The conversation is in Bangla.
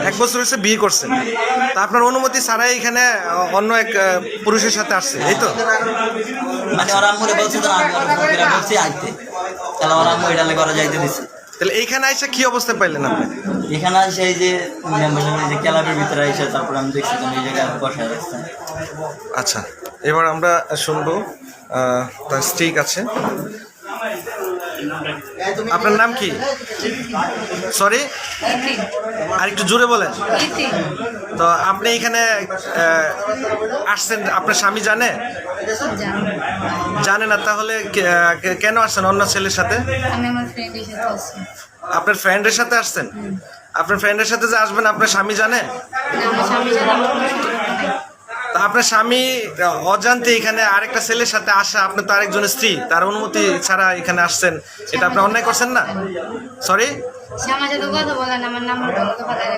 1 বছর হয়েছে বিয়ে করছেন, তা আপনার অনুমতি ছাড়াই এখানে অন্য এক পুরুষের সাথে আসছে, এই তো? মানে ওরা আম্মুরে বলছে তো আমি ওরা ফোন করে বলছি আইতে, তাহলে ওরা আম্মু এটা ঘরে যাইতে দিচ্ছে। তাহলে এইখানে এসে কি অবস্থা পাইলেন আপনি? এখানে এসে এই যে মেম্বারশিপ এই যে ক্লাবের ভিতরে এসে তারপর আমি দেখছি যে এই জায়গায় বসায় রাখছেন। আচ্ছা, এবার আমরা শুনবো তার স্ত্রী আছে। আপনার নাম কি? সরি, আর একটু জোরে বলেন। তো আপনি এখানে আসছেন, আপনার স্বামী জানে? জানে না? তাহলে কেন আসছেন অন্য ছেলের সাথে? আমি আমার ফ্রেন্ডের সাথে আসছি। আপনার ফ্রেন্ডের সাথে আসছেন? আপনার ফ্রেন্ডের সাথে যে আসবেন আপনার স্বামী জানে? না, আমার স্বামী জানে আমার কোনো সম্পর্ক নাই। তা আপনার স্বামী অজান্তে এখানে আরেকটা ছেলের সাথে আসা, আপনি তো আরেকজনের স্ত্রী, তার অনুমতি ছাড়া এখানে আসছেন, এটা আপনি অন্যায় করছেন না? সরি, সে আমার সাথে কথা বলেন, আমার নাম্বার বলে কথা